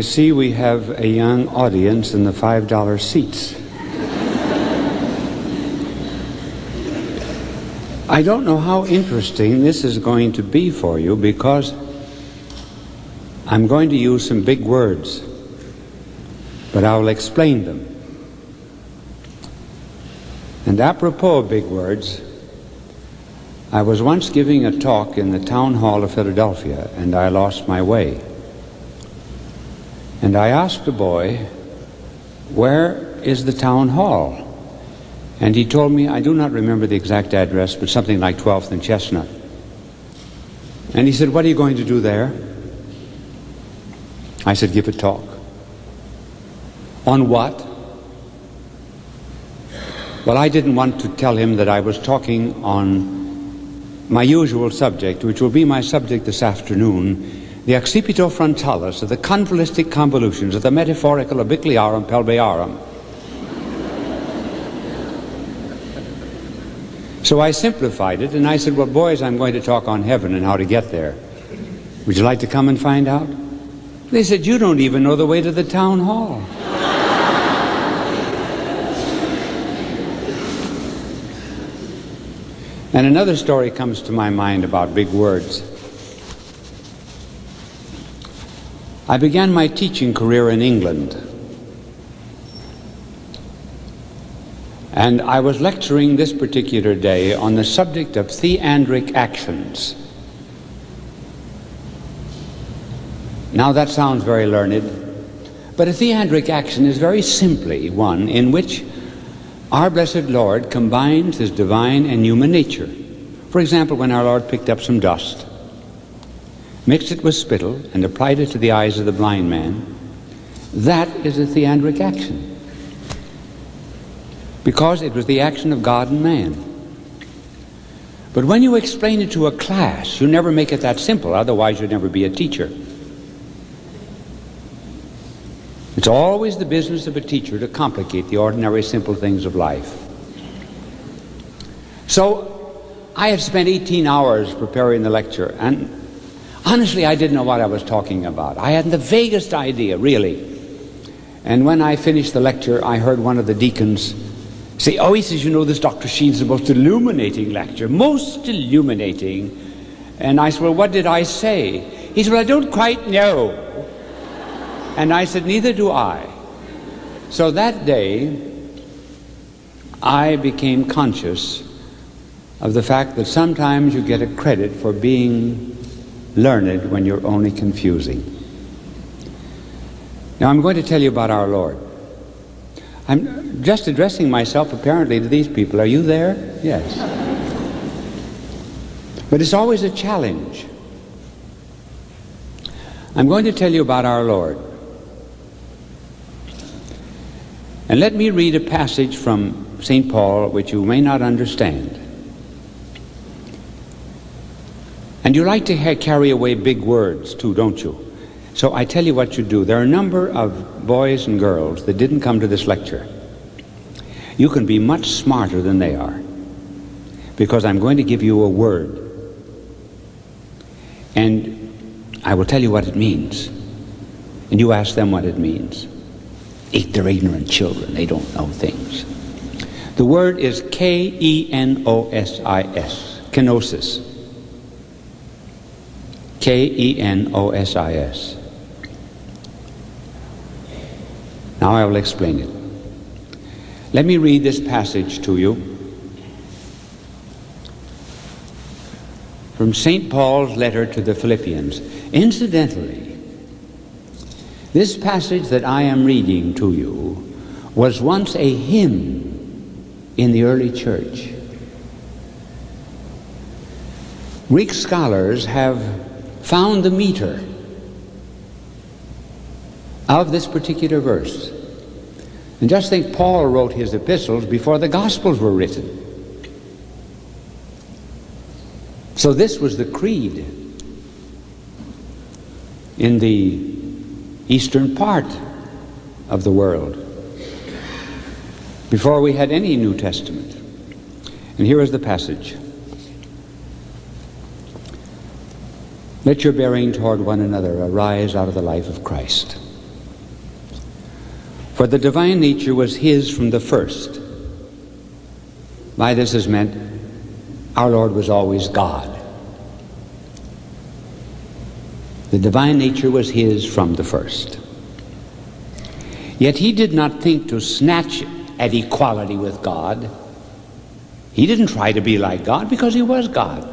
I see we have a young audience in the $5 seats. I don't know how interesting this is going to be for you because I'm going to use some big words, but I will explain them. And apropos of big words, I was once giving a talk in the town hall of Philadelphia, and I lost my way. And I asked the boy, "Where is the town hall?" And he told me, I do not remember the exact address, but something like 12th and Chestnut. And he said, "What are you going to do there?" I said, "Give a talk." "On what?" Well, I didn't want to tell him that I was talking on my usual subject, which will be my subject this afternoon, the accipito frontalis of the convolutic convolutions of the metaphorical obliquarum pelviarum. So I simplified it, and I said, "Well, boys, I'm going to talk on heaven and how to get there. Would you like to come and find out?" They said, "You don't even know the way to the town hall." And another story comes to my mind about big words. I began my teaching career in England. And I was lecturing this particular day on the subject of theandric actions. Now that sounds very learned, but a theandric action is very simply one in which our blessed Lord combines his divine and human nature. For example, when our Lord picked up some dust, mixed it with spittle, and applied it to the eyes of the blind man, that is a theandric action, because it was the action of God and man. But when you explain it to a class, you never make it that simple, otherwise you'd never be a teacher. It's always the business of a teacher to complicate the ordinary simple things of life. So I had spent 18 hours preparing the lecture, and honestly I didn't know what I was talking about. I hadn't the vaguest idea, really. And when I finished the lecture, I heard one of the deacons say, "Oh," he says, "you know, this Dr. Sheen's the most illuminating lecture, most illuminating." And I said, "Well, what did I say?" He said, "Well, I don't quite know." And I said, "Neither do I." So that day, I became conscious of the fact that sometimes you get a credit for being learned when you're only confusing. Now, I'm going to tell you about our Lord. I'm just addressing myself apparently to these people. Are you there? Yes. But it's always a challenge. I'm going to tell you about our Lord. And let me read a passage from St. Paul which you may not understand. And you like to carry away big words too, don't you? So I tell you what you do. There are a number of boys and girls that didn't come to this lecture. You can be much smarter than they are, because I'm going to give you a word. And I will tell you what it means. And you ask them what it means. They're ignorant children. They don't know things. The word is Kenosis. Kenosis. Kenosis. Now I will explain it. Let me read this passage to you from St. Paul's letter to the Philippians. Incidentally, this passage that I am reading to you was once a hymn in the early church. Greek scholars have found the meter of this particular verse. And just think, Paul wrote his epistles before the Gospels were written. So this was the creed in the eastern part of the world before we had any New Testament. And here is the passage. Let your bearing toward one another arise out of the life of Christ. For the divine nature was his from the first. By this is meant our Lord was always God. The divine nature was his from the first. Yet he did not think to snatch at equality with God. He didn't try to be like God because he was God.